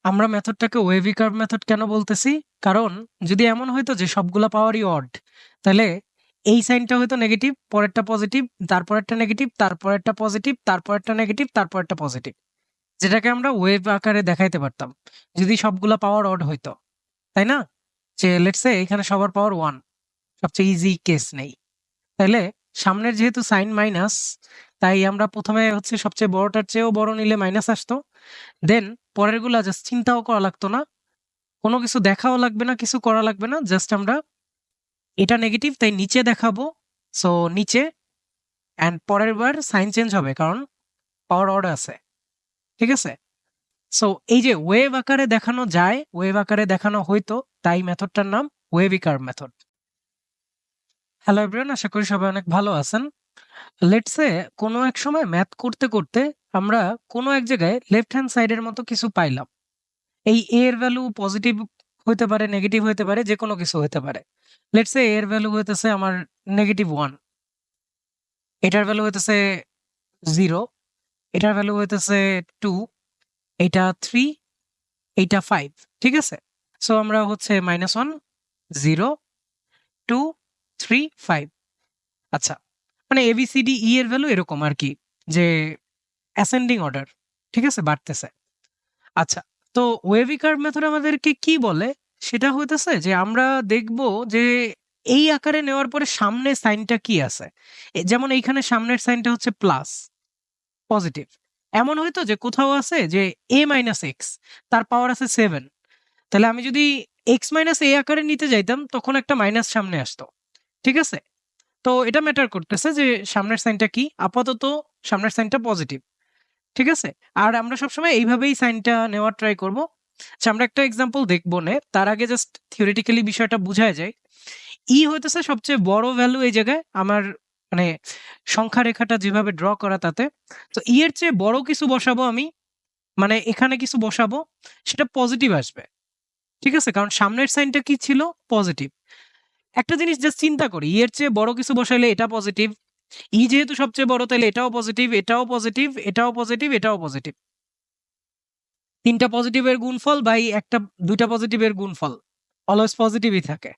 আমরা মেথডটাকে wavy curve method কেন বলতেছি? কারণ যদি এমন হইতো যে সবগুলা পাওয়ারই অড, তাহলে এই সাইনটা হয়তো নেগেটিভ, পরেরটা পজিটিভ, তারপরেরটা নেগেটিভ, তারপরেরটা পজিটিভ, তারপরেরটা নেগেটিভ, তারপরেরটা পজিটিভ। যেটাকে আমরা ওয়েভ আকারে দেখাইতে পারতাম যদি সবগুলা পাওয়ার অড হইতো, তাই না? যে লেটস সে এখানে সবার পাওয়ার 1, সবচেয়ে ইজি কেস নেই। তাইলে সামনের যেহেতু সাইন মাইনাস, তাই আমরা প্রথমে হচ্ছে সবচেয়ে বড়টার চেয়েও বড় নিলে মাইনাস আসতো। দেন পরেরগুলা জাস্ট চিন্তাও করা লাগতো না, কোনো কিছু দেখাও লাগবে না, কিছু করা লাগবে না। জাস্ট আমরা এটা নেগেটিভ তাই নিচে দেখাবো। সো নিচে, অ্যান্ড পরের বার সাইন চেঞ্জ হবে কারণ পাওয়ার অর্ডার আছে। ঠিক আছে? সো এই যে ওয়েভ আকারে দেখানো যায়, ওয়েভ আকারে দেখানো হইতো, তাই মেথডটার নাম wavy curve method. Hello everyone, আশা করি সবাই অনেক ভালো আছেন। লেটস সে কোনো এক সময় ম্যাথ করতে করতে আমরা কোনো এক জায়গায় লেফট হ্যান্ড সাইডের মতো কিছু পাইলাম। এই a এর ভ্যালু পজিটিভ হইতে পারে, নেগেটিভ হইতে পারে, যে কোনো কিছু হইতে পারে। লেটস সে এর ভ্যালু হইতেছে আমার -1, এটার ভ্যালু হইতেছে 0, এটার ভ্যালু হইতেছে 2, এইটা 3, এইটা 5। ঠিক আছে? সো আমরা হচ্ছে -1, 0, 2, 3, 5। আচ্ছা, মানে ABCDE এর ভ্যালু এরকম আর কি, যে অ্যাসেন্ডিং অর্ডার। ঠিক আছে? বাড়তেছে। আচ্ছা, তো ওয়েভি কার্ভ মেথড আমাদেরকে কি বলে? সেটা হইতেছে যে আমরা দেখব যে এই আকারে নেওয়ার পরে সামনে সাইনটা কি আছে। যেমন এইখানে সামনের সাইনটা হচ্ছে প্লাস, পজিটিভ। এমন হয়তো যে কোথাও আছে যে a-x, তার পাওয়ার আছে 7। তাহলে আমি যদি x-a আকারে নিতে যাইতাম তখন একটা মাইনাস সামনে আসতো। ঠিক আছে? তো এটা ম্যাটার করতেছে যে সামনের সাইনটা কি। আপাতত সামনের সাইনটা পজিটিভ। ঠিক আছে? আর আমরা সবসময় এইভাবেই সাইনটা নেওয়ার ট্রাই করব। আচ্ছা, আমরা একটা এক্সাম্পল দেখব নে। তার আগে জাস্ট থিওরিটিক্যালি বিষয়টা বুঝায় যায়। হইতেছে সবচেয়ে বড় ভ্যালু এই জায়গায় আমার, মানে সংখ্যা রেখাটা যেভাবে ড্র করা তাতে। তো এর চেয়ে বড় কিছু বসাবো আমি, মানে এখানে কিছু বসাবো, সেটা পজিটিভ আসবে। ঠিক আছে? কারণ সামনের সাইনটা কি ছিল? পজিটিভ। একটা জিনিস জাস্ট চিন্তা করি, এর চেয়ে বড় কিছু বসাইলে এটা পজিটিভ। যেহেতু সবচেয়ে বড়, তাইলে এটাও পজিটিভ, এটাও পজিটিভ, এটাও পজিটিভ, এটাও পজিটিভ। ৩ টা পজিটিভের গুণফল বাই ২টা পজিটিভের গুণফল অলওয়েজ পজিটিভই থাকে।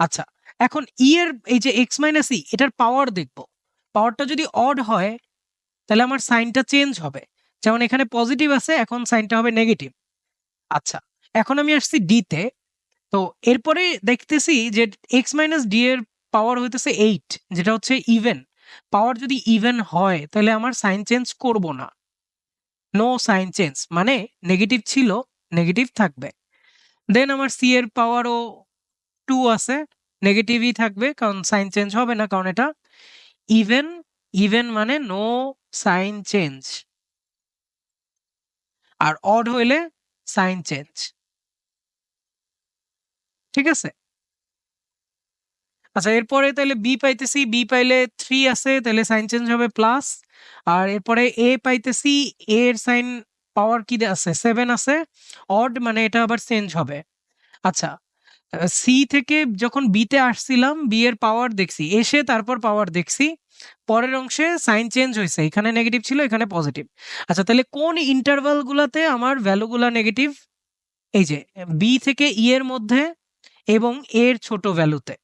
আচ্ছা, এখন এর এই যে x মাইনাস এটার পাওয়ার দেখব। পাওয়ারটা যদি অড হয় তাহলে আমার সাইনটা চেঞ্জ হবে। যেমন এখানে পজিটিভ আছে, এখন সাইনটা হবে নেগেটিভ। আচ্ছা, এখন আমি আসছি d তে। তো এরপরে দেখতেছি যে x মাইনাস d এর পাওয়ার হইতেছে 8, যেটা হচ্ছে ইভেন। পাওয়ার যদি ইভেন হয় তাহলে আমার সাইন চেঞ্জ করব না। নো সাইন চেঞ্জ মানে নেগেটিভ ছিল, নেগেটিভ থাকবে। দেন আমার সি এর পাওয়ারও 2 আছে, নেগেটিভই থাকবে কারণ সাইন চেঞ্জ হবে না, কারণ এটা ইভেন। ইভেন মানে নো সাইন চেঞ্জ, আর অড হইলে সাইন চেঞ্জ। ঠিক আছে? আচ্ছা, এরপরে তাহলে বি পাইতেছি, বি পাইলে 3 আছে, তাহলে সাইন চেঞ্জ হবে প্লাস। আর এরপরে এ পাইতেছি, এ এর সাইন পাওয়ার কি আছে? 7 আছে, অড মানে এটা আবার চেঞ্জ হবে। আচ্ছা, সি থেকে যখন বি তে আসছিলাম, বি এর পাওয়ার দেখছি, এসে তারপর পাওয়ার দেখছি। পরের অংশে সাইন চেঞ্জ হইছে, এখানে নেগেটিভ ছিল, এখানে পজিটিভ। আচ্ছা, তাহলে কোন ইন্টারভাল গুলাতে আমার ভ্যালুগুলা নেগেটিভ? এই যে বি থেকে ই এর মধ্যে এবং এর ছোট ভ্যালুতে।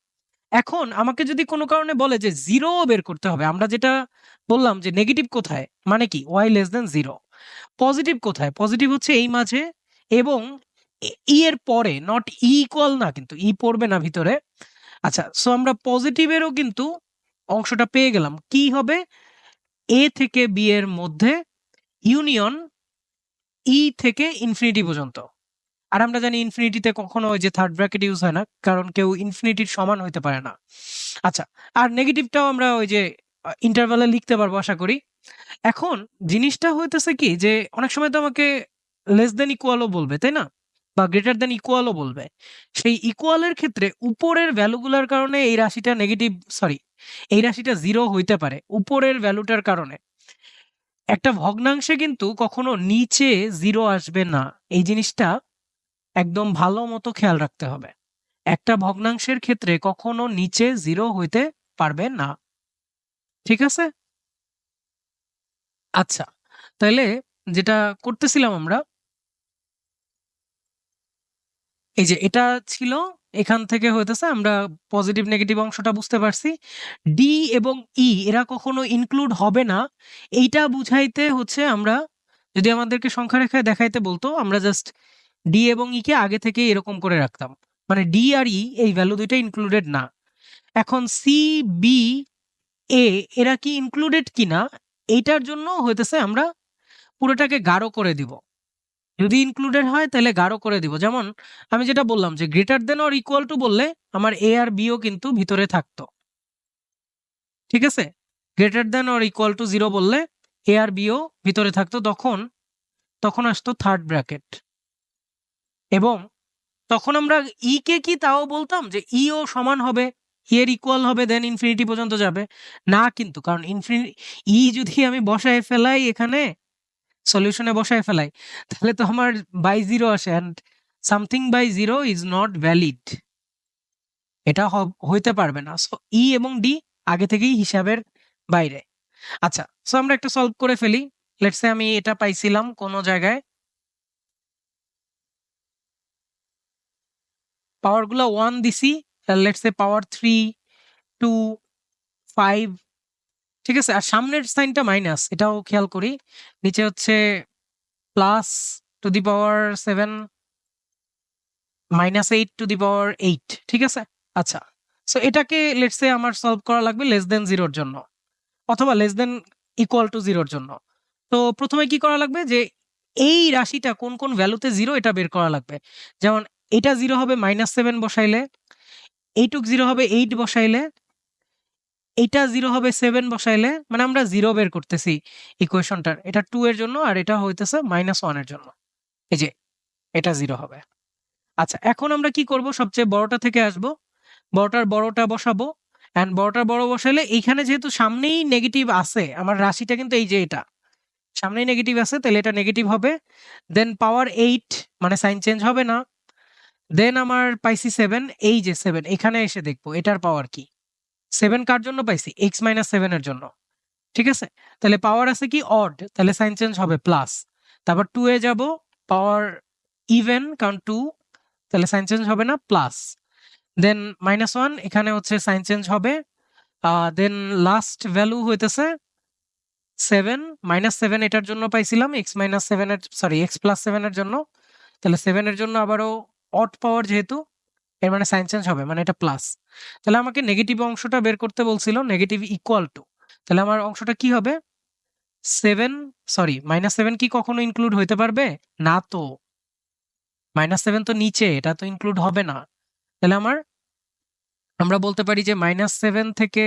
এখন আমাকে যদি কোনো কারণে বলে যে 0 বের করতে হবে, আমরা যেটা বললাম যে নেগেটিভ কোথায়? মানে কি y লেস দ্যান 0। পজিটিভ কোথায়? পজিটিভ হচ্ছে এই মাঝে এবং এর পরে, নট ইকুয়াল না, কিন্তু পড়বে না ভিতরে। আচ্ছা, সো আমরা পজিটিভেরও কিন্তু অংশটা পেয়ে গেলাম। কি হবে? a থেকে b এর মধ্যে ইউনিয়ন থেকে ইনফিনিটি পর্যন্ত। আর আমরা জানি ইনফিনিটিতে কখনো ওই যে থার্ড ব্র্যাকেট ইউজ হয় না, কারণ কেউ ইনফিনিটির সমান হইতে পারে না। আচ্ছা, আর নেগেটিভটাও আমরা ওই যে ইন্টারভালে লিখতে পারবো আশা করি। এখন জিনিসটা হইতেছে কি, যে অনেক সময় তো আমাকে লেস দ্যান ইকুয়ালও বলবে, তাই না? বা গ্রেটার দ্যান ইকুয়ালও বলবে। সেই ইকুয়ালের ক্ষেত্রে উপরের ভ্যালুগুলার কারণে এই রাশিটা নেগেটিভ, সরি, এই রাশিটা 0 হইতে পারে উপরের ভ্যালুটার কারণে। একটা ভগ্নাংশে কিন্তু কখনো নিচে 0 আসবে না। এই জিনিসটা একদম ভালো মতো খেয়াল রাখতে হবে। একটা ভগ্নাংশের ক্ষেত্রে কখনো নিচে 0 হইতে পারবে না। ঠিক আছে? আচ্ছা, তাইলে যেটা করতেছিলাম আমরা, এই যে এটা ছিল, এখান থেকে হইতেছে আমরা পজিটিভ নেগেটিভ অংশটা বুঝতে পারছি। ডি এবং ই এরা কখনো ইনক্লুড হবে না, এইটা বুঝাইতে হচ্ছে আমরা যদি আমাদেরকে সংখ্যা রেখায় দেখাইতে বলতো, আমরা জাস্ট ডি এবং ই কে আগে থেকে এরকম করে রাখতাম, মানে ডি আর ই এই ভ্যালু দুইটা ইনক্লুডেড না। এখন সি, বি, এ এরা কি ইনক্লুডেড কিনা এইটার জন্য হইতেছে আমরা পুরোটাকে গাঢ় করে দিব। যদি ইনক্লুডেড হয় তাহলে গাঢ় করে দিব। যেমন আমি যেটা বললাম যে greater than or equal to বললে আমার এ আর বিও কিন্তু ভিতরে থাকতো, ঠিক আছে? Greater than or equal to 0 বললে এ আর বিও ভিতরে থাকতো, তখন তখন আসতো থার্ড ব্র্যাকেট। এবং তখন আমরা ই কে কি তাও বলতাম যে ই ও সমান হবে, ই এর ইকুয়াল হবে, দেন ইনফিনিটি পর্যন্ত যাবে না, কিন্তু কারণ ই যদি আমি বসায় ফেলাই এখানে সলিউশনে বসায় ফেলাই, তাহলে তো আমার বাই জিরো আসে, and something by zero is not valid, এটা হইতে পারবে না। সো ই এবং ডি আগে থেকেই হিসাবের বাইরে। আচ্ছা, সো আমরা একটা সলভ করে ফেলি। লেটস সে আমি এটা পাইছিলাম কোনো জায়গায়, পাওয়ারগুলো 1 দিছি, লেটস সে পাওয়ার 3, 2, 5, ঠিক আছে? আর সামনের সাইনটা মাইনাস, এটাও খেয়াল করি। নিচে হচ্ছে plus to the power 7, -8 to the power 8, ঠিক আছে? আচ্ছা, সো এটাকে লেটস সে আমার সলভ করা লাগবে লেস দেন 0 এর জন্য, অথবা লেস দেন ইকুয়াল টু 0 এর জন্য। তো প্রথমে কি করা লাগবে যে এই রাশিটা কোন কোন ভ্যালুতে 0 এটা বের করা লাগবে। যেমন এটা 0 হবে -7 বসাইলে, এইটুক 0 হবে 8 বসাইলে, এইটা 0 হবে 7 বসাইলে, মানে আমরা 0 বের করতেছি ইকুয়েশনটার। এটা 2 এর জন্য আর এটা হইতেছে -1 এর জন্য। এই যে এটা 0 হবে। আচ্ছা, এখন আমরা কি করব, সবচেয়ে বড়টা থেকে আসবো, বড়টার বড়টা বসাবো, অ্যান্ড বড়টার বড় বসাইলে এইখানে যেহেতু সামনেই নেগেটিভ আছে, আমার রাশিটা কিন্তু এই যে এটা সামনেই নেগেটিভ আছে, তাহলে এটা নেগেটিভ হবে। দেন পাওয়ার 8 মানে সাইন চেঞ্জ হবে না। দেন আমার পাইছি 7, এই যে 7 এখানে এসে দেখবো এটার পাওয়ার কি। 7 কার জন্য পাইছি? x - 7 এর জন্য, ঠিক আছে? তাহলে পাওয়ার আছে কি অড, তাহলে সাইন চেঞ্জ হবে প্লাস। তারপর 2 এ যাব, পাওয়ার ইভেন কারণ 2, তাহলে সাইন চেঞ্জ হবে না, প্লাস। দেন -1 এখানে হচ্ছে সাইন চেঞ্জ হবে। দেন লাস্ট ভ্যালু হইতেছে 7, -7 এটার জন্য পাইছিলাম, x - 7 এর সরি x + 7 এর জন্য। তাহলে 7 এর জন্য আবারও অড পাওয়ার, যেহেতু এর মানে সাইন চেঞ্জ হবে, মানে এটা প্লাস। তাহলে আমাকে নেগেটিভ অংশটা বের করতে বলছিল, নেগেটিভ ইকুয়াল টু। তাহলে আমার অংশটা কি হবে? 7 সরি -7 কি কখনো ইনক্লুড হইতে পারবে? না তো। -7 তো নিচে, এটা তো ইনক্লুড হবে না। তাহলে আমরা বলতে পারি যে -7 থেকে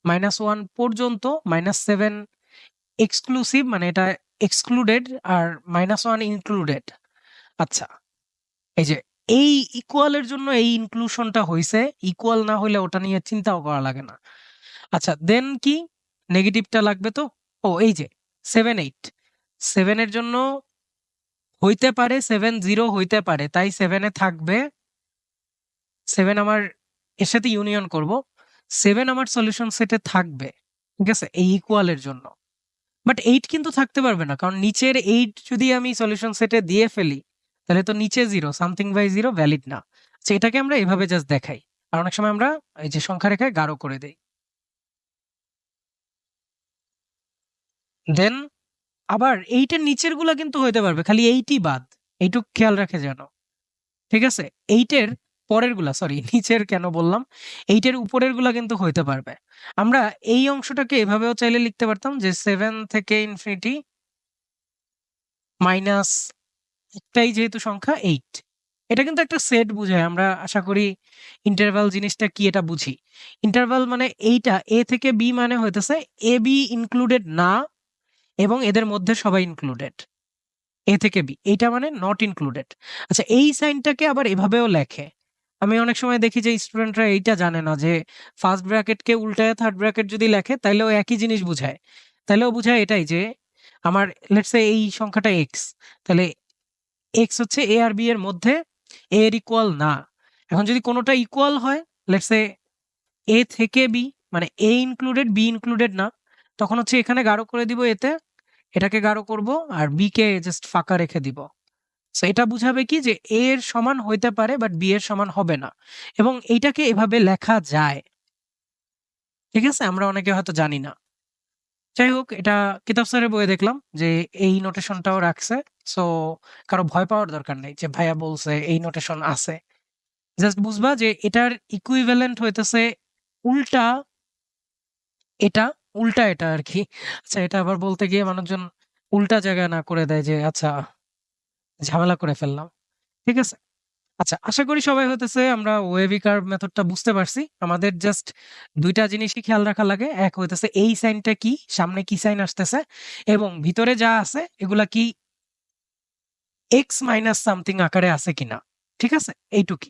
-1 পর্যন্ত -7 এক্সক্লুসিভ, মানে এটা এক্সক্লুডেড, আর -1 ইনক্লুডেড। আচ্ছা, এই যে এই ইকুয়াল এর জন্য এই ইনক্লুশনটা হইছে, ইকুয়াল না হইলে ওটা নিয়ে চিন্তাও করা লাগে না। আচ্ছা, দেন কি নেগেটিভটা লাগবে তো? ও এই যে 7, 8, 7 এর জন্য হইতে পারে 7, 0 হইতে পারে, তাই 7 এ থাকবে। 7 আমার এর সাথে ইউনিয়ন করব, 7 আমার সলিউশন সেটে থাকবে, ঠিক আছে? এই ইকুয়াল এর জন্য। বাট 8 কিন্তু থাকতে পারবে না, কারণ নিচের 8 যদি আমি সলিউশন সেটে দিয়ে ফেলি, তাহলে তো নিচে 0, সামথিং বাই 0 ভ্যালিড না। আচ্ছা, এটাকে আমরা এভাবে জাস্ট দেখাই, আর অনেক সময় আমরা এই যে সংখ্যা রেখায় গাঢ় করে দেই। দেন আবার 8 এর নিচের গুলা কিন্তু হইতে পারবে, খালি 8ই বাদ, এইটুক খেয়াল রাখে যেন, ঠিক আছে? 8 এর পরের গুলা, সরি নিচের কেন বললাম, 8 এর উপরের গুলা কিন্তু হইতে পারবে। আমরা এই অংশটাকে এভাবেও চাইলে লিখতে পারতাম যে 7 থেকে ইনফিনিটি মাইনাস একটাই যেহেতু সংখ্যা 8। এটা কিন্তু একটা সেট বুঝায়, আমরা আশা করি ইন্টারভাল জিনিসটা কি এটা বুঝি। ইন্টারভাল মানে এইটা a থেকে b মানে হইতেছে a b ইনক্লুডেড না এবং এদের মধ্যে সবাই ইনক্লুডেড। a থেকে b এইটা মানে নট ইনক্লুডেড। আচ্ছা, এই সাইনটাকে আবার এভাবেও লেখে। আমি অনেক সময় দেখি যে স্টুডেন্টরা এইটা জানে না যে ফার্স্ট ব্র্যাকেটকে উল্টায় থার্ড ব্র্যাকেট যদি লেখে তাইলেও একই জিনিস বুঝায়। তাইলেও বুঝায় এটাই যে আমার লেটস সে এই সংখ্যাটা x, তাহলে x হচ্ছে a আর b এর মধ্যে a এর ইকুয়াল না। এখন যদি কোনোটা ইকুয়াল হয়, লেটস সে a থেকে b, মানে a ইনক্লুডেড b ইনক্লুডেড না, তখন হচ্ছে এখানে গাঢ় করে দিব এতে, এটাকে গাঢ় করব আর b কে জাস্ট ফাঁকা রেখে দিব। সো এটা বুঝাবে কি যে a এর সমান হইতে পারে বাট b এর সমান হবে না। এবং এইটাকে এভাবে লেখা যায়। ঠিক আছে? আমরা অনেকে হয়তো জানি না। যাই হোক এটা কিতাব স্যারের বইয়ে দেখলাম যে এই নোটেশনটাও রাখছে। সো কারো ভয় পাওয়ার দরকার নেই যে ভাইয়া বলছে এই নোটেশন আছে। জাস্ট বুঝবা যে এটার ইকুইভ্যালেন্ট হইতেছে উল্টা এটা, উল্টা এটা আরকি। আচ্ছা এটা আবার বলতে গিয়ে মানুষজন উল্টা জায়গায় না করে দেয় যে আচ্ছা ঝামেলা করে ফেললাম। ঠিক আছে? আচ্ছা আশা করি সবাই হইতেছে আমরা ওয়েভি কার্ভ মেথডটা বুঝতে পারছি। আমাদের জাস্ট ২ টা জিনিসই খেয়াল রাখা লাগে। এক হইতেছে এই সাইনটা কি, সামনে কি সাইন আসতেছে এবং ভিতরে যা আছে এগুলা কি x মাইনাস সামথিং আকারে আছে কিনা। ঠিক আছে? এইটুকুই।